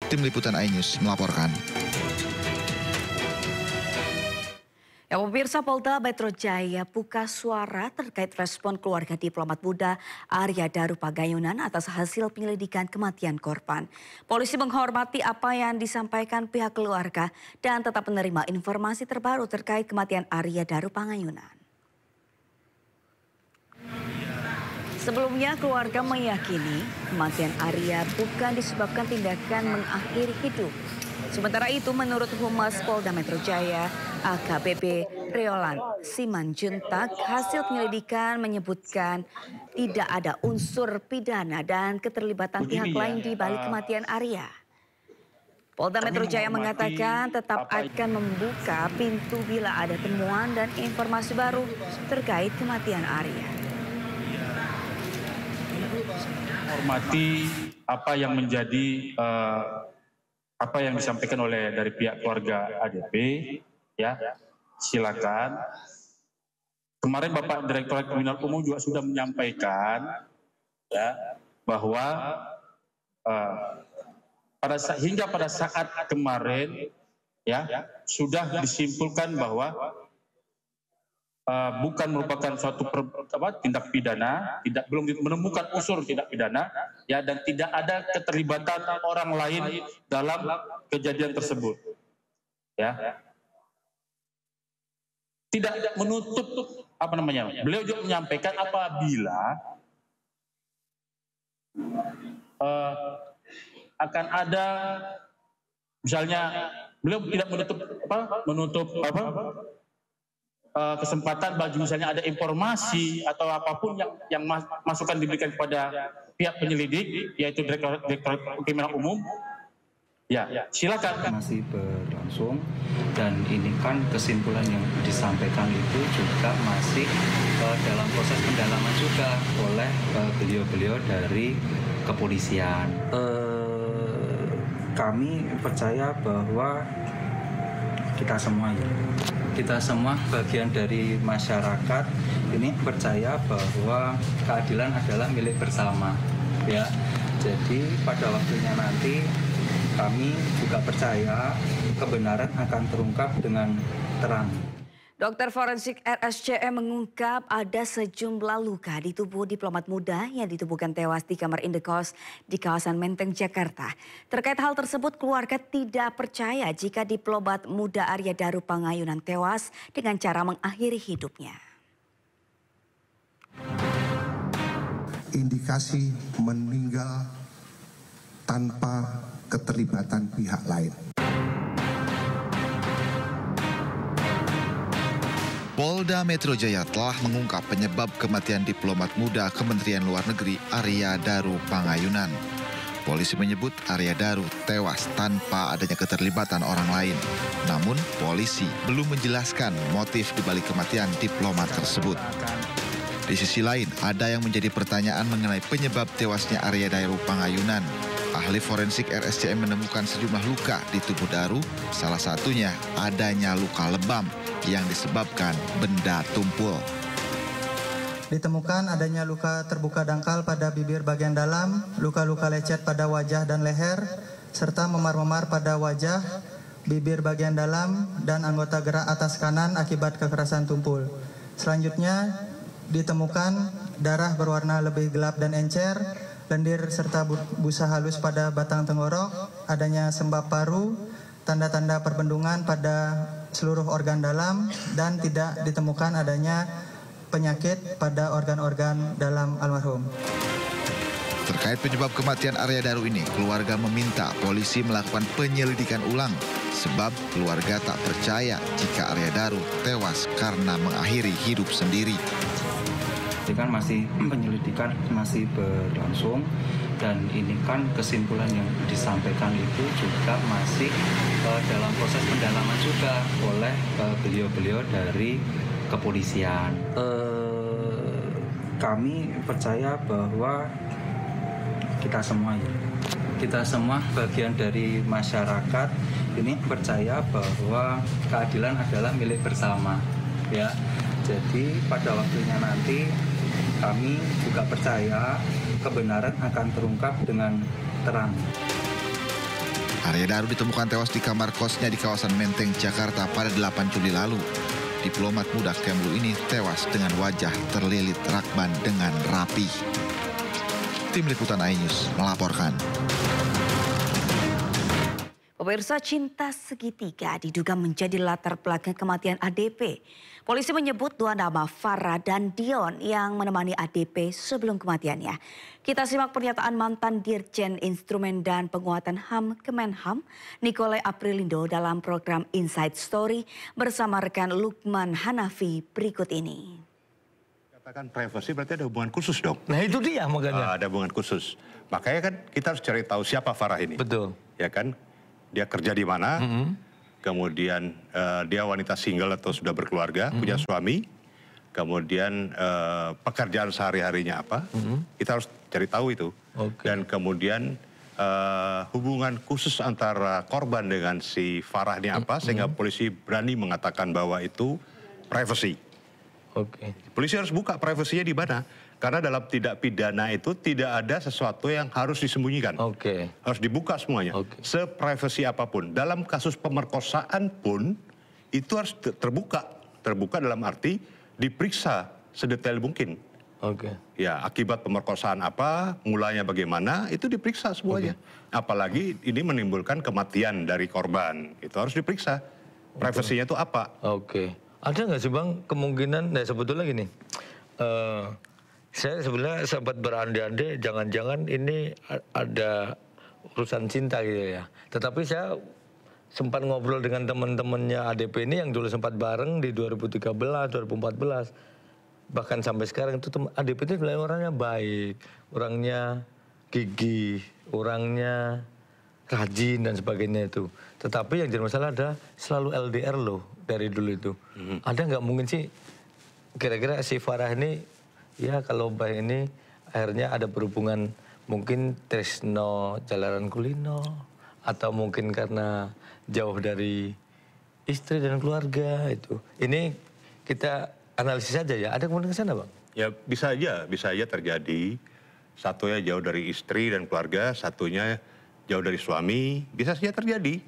Tim Liputan iNews melaporkan. Ya, pemirsa, Polda Metro Jaya buka suara terkait respon keluarga diplomat muda Arya Daru Pagayunan atas hasil penyelidikan kematian korban. Polisi menghormati apa yang disampaikan pihak keluarga dan tetap menerima informasi terbaru terkait kematian Arya Daru Pagayunan. Sebelumnya, keluarga meyakini kematian Arya bukan disebabkan tindakan mengakhiri hidup. Sementara itu, menurut Humas Polda Metro Jaya, AKBP Reolan Simanjuntak, hasil penyelidikan menyebutkan tidak ada unsur pidana dan keterlibatan pihak lain di balik kematian Arya. Polda Metro Jaya mengatakan tetap akan membuka pintu bila ada temuan dan informasi baru terkait kematian Arya. Hormati apa yang menjadi apa yang disampaikan oleh dari pihak keluarga ADP, ya, silakan. Kemarin Bapak Direktorat Kriminal Umum juga sudah menyampaikan, ya, bahwa hingga pada saat kemarin, ya, sudah disimpulkan bahwa bukan merupakan suatu tindak pidana, belum menemukan unsur tindak pidana, ya, dan tidak ada keterlibatan orang lain dalam kejadian tersebut, ya. Tidak menutup beliau juga menyampaikan apabila akan ada, misalnya beliau tidak menutup kesempatan bagi misalnya ada informasi atau apapun yang masukan diberikan kepada pihak penyelidik, yaitu Direktorat Kriminal Umum, ya, silakan. Masih berlangsung dan ini kan kesimpulan yang disampaikan itu juga masih dalam proses pendalaman juga oleh beliau-beliau dari kepolisian. Kami percaya bahwa kita semua bagian dari masyarakat ini percaya bahwa keadilan adalah milik bersama, ya. Jadi pada waktunya nanti kami juga percaya kebenaran akan terungkap dengan terang. Dokter forensik RSCM mengungkap ada sejumlah luka di tubuh diplomat muda yang ditemukan tewas di kamar indekos di kawasan Menteng, Jakarta. Terkait hal tersebut, keluarga tidak percaya jika diplomat muda Arya Daru Pagayunan tewas dengan cara mengakhiri hidupnya. Indikasi meninggal tanpa keterlibatan pihak lain. Polda Metro Jaya telah mengungkap penyebab kematian diplomat muda Kementerian Luar Negeri Arya Daru Pagayunan. Polisi menyebut Arya Daru tewas tanpa adanya keterlibatan orang lain. Namun polisi belum menjelaskan motif dibalik kematian diplomat tersebut. Di sisi lain, ada yang menjadi pertanyaan mengenai penyebab tewasnya Arya Daru Pagayunan. Ahli forensik RSCM menemukan sejumlah luka di tubuh Daru, salah satunya adanya luka lebam yang disebabkan benda tumpul. Ditemukan adanya luka terbuka dangkal pada bibir bagian dalam, luka-luka lecet pada wajah dan leher, serta memar-memar pada wajah, bibir bagian dalam, dan anggota gerak atas kanan akibat kekerasan tumpul. Selanjutnya ditemukan darah berwarna lebih gelap dan encer, lendir serta busa halus pada batang tenggorok, adanya sembab paru, tanda-tanda perbendungan pada seluruh organ dalam, dan tidak ditemukan adanya penyakit pada organ-organ dalam almarhum. Terkait penyebab kematian Arya Daru ini, keluarga meminta polisi melakukan penyelidikan ulang sebab keluarga tak percaya jika Arya Daru tewas karena mengakhiri hidup sendiri. Kan penyelidikan masih berlangsung dan ini kan kesimpulan yang disampaikan itu juga masih dalam proses pendalaman juga oleh beliau-beliau dari kepolisian. Kami percaya bahwa kita semua bagian dari masyarakat ini percaya bahwa keadilan adalah milik bersama, ya. Jadi pada waktunya nanti kami juga percaya kebenaran akan terungkap dengan terang. Arya Daru ditemukan tewas di kamar kosnya di kawasan Menteng, Jakarta pada 8 Juli lalu. Diplomat muda Kemlu ini tewas dengan wajah terlilit rakban dengan rapi. Tim Liputan iNews melaporkan. Pemirsa, cinta segitiga diduga menjadi latar belakang kematian ADP. Polisi menyebut dua nama, Farah dan Dion, yang menemani ADP sebelum kematiannya. Kita simak pernyataan mantan Dirjen Instrumen dan Penguatan HAM Kemenham, Nicole Aprilindo, dalam program Inside Story bersama rekan Lukman Hanafi berikut ini. Katakan privasi berarti ada hubungan khusus dong. Nah itu dia makanya. Ada hubungan khusus. Makanya kan kita harus cari tahu siapa Farah ini. Betul. Ya kan? Dia kerja di mana, kemudian dia wanita single atau sudah berkeluarga, punya suami, kemudian pekerjaan sehari-harinya apa, kita harus cari tahu itu. Dan kemudian hubungan khusus antara korban dengan si Farah ini apa, sehingga polisi berani mengatakan bahwa itu privasi. Polisi harus buka privasinya di mana. Karena dalam tindak pidana itu tidak ada sesuatu yang harus disembunyikan. Harus dibuka semuanya. Seprivasi apapun. Dalam kasus pemerkosaan pun itu harus terbuka. Terbuka dalam arti diperiksa sedetail mungkin. Ya, akibat pemerkosaan apa, mulanya bagaimana, itu diperiksa semuanya. Apalagi ini menimbulkan kematian dari korban. Itu harus diperiksa. Privasinya itu apa? Ada nggak sih Bang kemungkinan, nah sebetulnya gini. Saya sebenarnya sempat berandai-andai jangan-jangan ini ada urusan cinta gitu ya. Tetapi saya sempat ngobrol dengan teman-temannya ADP ini yang dulu sempat bareng di 2013, 2014. Bahkan sampai sekarang itu ADP itu orangnya baik, orangnya gigih, orangnya rajin dan sebagainya itu. Tetapi yang jadi masalah ada selalu LDR loh dari dulu itu. Ada nggak mungkin sih kira-kira si Farah ini ya kalau Mbak ini akhirnya ada berhubungan mungkin tresno jalanan kulino atau mungkin karena jauh dari istri dan keluarga itu. Ini kita analisis saja ya. Ada kemungkinan ke sana Bang? Ya bisa aja terjadi. Satunya jauh dari istri dan keluarga, satunya jauh dari suami, bisa saja terjadi.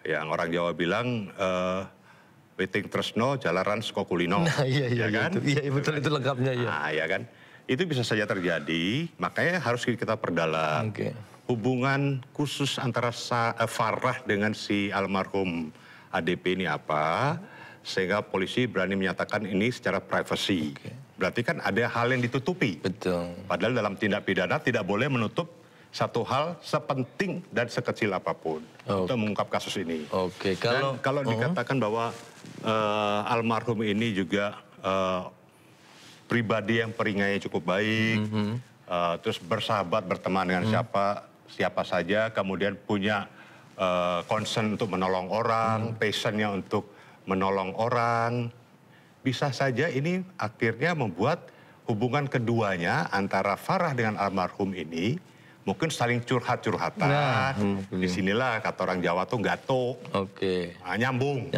Yang orang Jawa bilang Weting tresno jalaran saka kulino. Nah iya kan? Iya betul itu lengkapnya ya. Nah ya kan. Itu bisa saja terjadi, makanya harus kita perdalam. Hubungan khusus antara Farah dengan si almarhum ADP ini apa, sehingga polisi berani menyatakan ini secara privasi. Berarti kan ada hal yang ditutupi. Padahal dalam tindak pidana tidak boleh menutup satu hal sepenting dan sekecil apapun untuk mengungkap kasus ini. Dan kalau dikatakan bahwa almarhum ini juga pribadi yang peringainya cukup baik, terus bersahabat berteman dengan siapa saja, kemudian punya concern untuk menolong orang, passionnya untuk menolong orang, bisa saja ini akhirnya membuat hubungan keduanya antara Farah dengan almarhum ini mungkin saling curhat-curhatan. Disinilah kata orang Jawa tuh gato. Nyambung.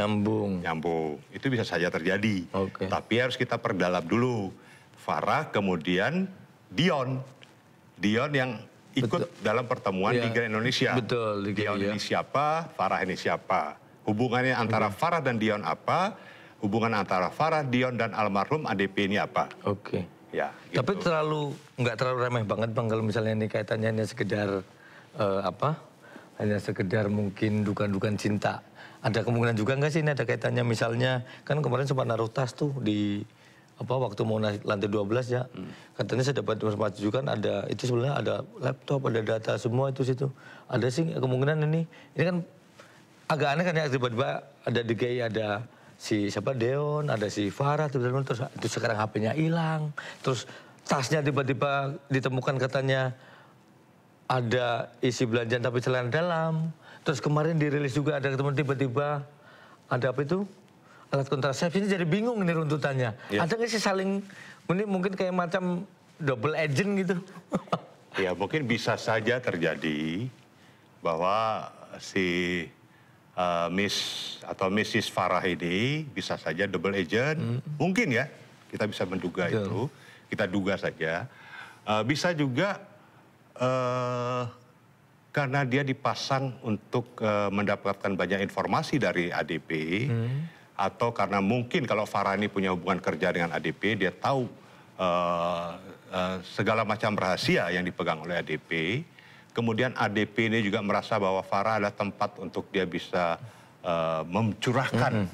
Itu bisa saja terjadi. Tapi harus kita perdalam dulu. Farah kemudian Dion. Dion yang ikut dalam pertemuan Liga Indonesia. Dion ini siapa, Farah ini siapa. Hubungannya antara Farah dan Dion apa, hubungan antara Farah, Dion dan almarhum ADP ini apa. Ya, gitu. Tapi nggak terlalu remeh banget Bang kalau misalnya ini kaitannya hanya sekedar hanya sekedar mungkin dukan-dukan cinta. Ada kemungkinan juga nggak sih ini ada kaitannya misalnya kan kemarin sempat naruh tas tuh di waktu mau naik lantai 12 ya. Katanya saya dapat informasi juga kan ada itu sebenarnya ada laptop, ada data semua itu situ. Ada sih kemungkinan ini kan agak aneh kan ya tiba-tiba ada DKI ada si siapa Deon, ada si Farah, terus sekarang HP-nya hilang, terus tasnya tiba-tiba ditemukan katanya ada isi belanjaan tapi celana dalam, terus kemarin dirilis juga ada teman tiba-tiba ada apa itu alat kontrasepsi, ini jadi bingung ini runtutannya. Ada nggak sih saling, ini mungkin kayak macam double agent gitu? Ya mungkin bisa saja terjadi bahwa si Miss atau Mrs. Farah ini bisa saja double agent, mungkin ya, kita bisa menduga itu, kita duga saja. Bisa juga Karena dia dipasang untuk mendapatkan banyak informasi dari ADP, atau karena mungkin kalau Farah ini punya hubungan kerja dengan ADP, dia tahu segala macam rahasia yang dipegang oleh ADP. Kemudian ADP ini juga merasa bahwa Farah adalah tempat untuk dia bisa mencurahkan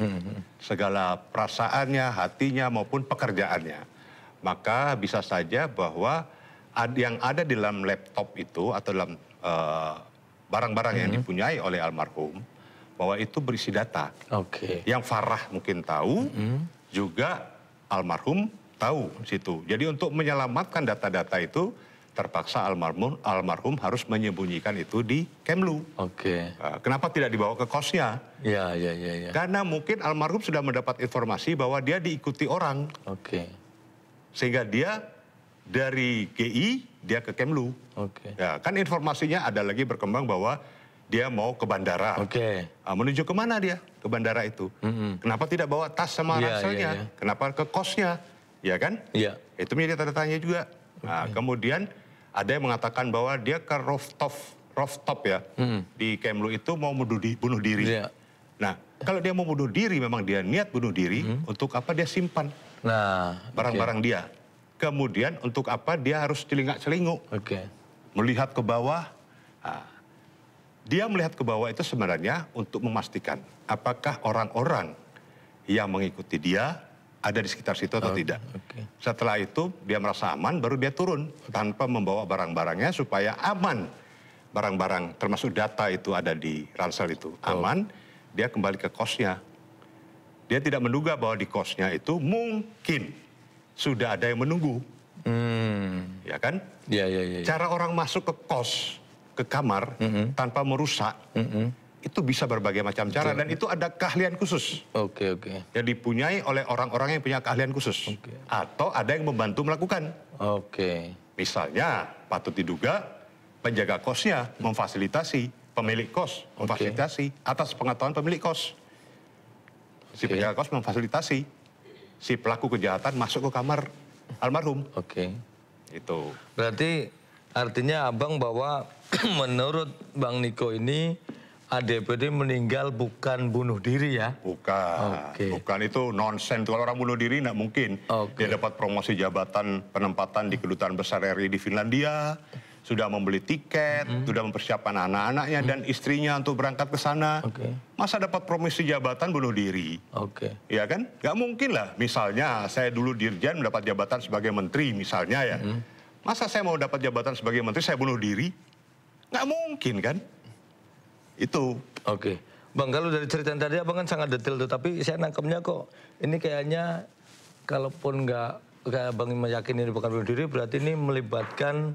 segala perasaannya, hatinya maupun pekerjaannya. Maka bisa saja bahwa yang ada di dalam laptop itu atau dalam barang-barang yang dipunyai oleh almarhum, bahwa itu berisi data. Yang Farah mungkin tahu, juga almarhum tahu situ. Jadi untuk menyelamatkan data-data itu, terpaksa almarhum harus menyembunyikan itu di Kemlu. Kenapa tidak dibawa ke kosnya? Ya. Karena mungkin almarhum sudah mendapat informasi bahwa dia diikuti orang. Sehingga dia dari GI, dia ke Kemlu. Ya, kan informasinya ada lagi berkembang bahwa dia mau ke bandara. Menuju kemana dia? Ke bandara itu. Kenapa tidak bawa tas sama ranselnya? Kenapa ke kosnya? Ya kan? Itu menjadi tanda tanya juga. Nah, kemudian ada yang mengatakan bahwa dia ke rooftop ya, di Kemlu itu mau bunuh diri. Nah, kalau dia mau bunuh diri, memang dia niat bunuh diri, untuk apa dia simpan barang-barang dia. Kemudian untuk apa dia harus celingak-celinguk, melihat ke bawah. Nah, dia melihat ke bawah itu sebenarnya untuk memastikan apakah orang-orang yang mengikuti dia ada di sekitar situ atau tidak. Setelah itu dia merasa aman, baru dia turun tanpa membawa barang-barangnya supaya aman. Barang-barang termasuk data itu ada di ransel itu aman, dia kembali ke kosnya. Dia tidak menduga bahwa di kosnya itu mungkin sudah ada yang menunggu. Ya kan? Cara orang masuk ke kos, ke kamar, tanpa merusak, itu bisa berbagai macam cara. Dan itu ada keahlian khusus. Yang dipunyai oleh orang-orang yang punya keahlian khusus. Atau ada yang membantu melakukan. Misalnya, patut diduga, penjaga kosnya memfasilitasi pemilik kos. Memfasilitasi atas pengetahuan pemilik kos. Si penjaga kos memfasilitasi si pelaku kejahatan masuk ke kamar almarhum. Itu. Berarti artinya abang bahwa menurut Bang Niko ini ADPD meninggal bukan bunuh diri ya? Bukan, itu nonsen. Kalau orang bunuh diri tidak mungkin. Dia dapat promosi jabatan penempatan di Kedutaan Besar RI di Finlandia, sudah membeli tiket, sudah mempersiapkan anak-anaknya dan istrinya untuk berangkat ke sana. Masa dapat promosi jabatan bunuh diri? Ya kan? Gak mungkin lah. Misalnya saya dulu dirjen mendapat jabatan sebagai menteri misalnya ya. Masa saya mau dapat jabatan sebagai menteri saya bunuh diri? Gak mungkin kan? Itu. Bang, kalau dari cerita tadi abang kan sangat detail tuh, tapi saya nangkepnya kok ini kayaknya kalaupun nggak kayak Bang meyakini ini bukan bunuh diri, berarti ini melibatkan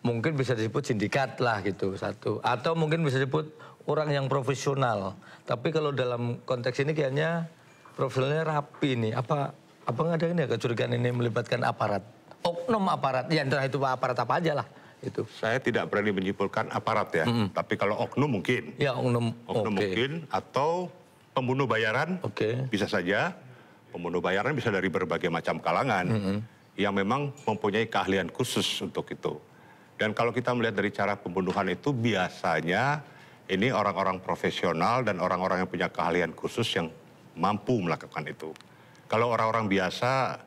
mungkin bisa disebut sindikat lah gitu satu, atau mungkin bisa disebut orang yang profesional. Tapi kalau dalam konteks ini kayaknya profilnya rapi nih. Apa abang ada ini kecurigaan ini melibatkan aparat, oknum aparat, ya entah itu aparat apa aja lah. Itu. Saya tidak berani menyimpulkan aparat ya, tapi kalau oknum mungkin. Ya oknum mungkin, atau pembunuh bayaran bisa saja. Pembunuh bayaran bisa dari berbagai macam kalangan yang memang mempunyai keahlian khusus untuk itu. Dan kalau kita melihat dari cara pembunuhan itu biasanya ini orang-orang profesional dan orang-orang yang punya keahlian khusus yang mampu melakukan itu. Kalau orang-orang biasa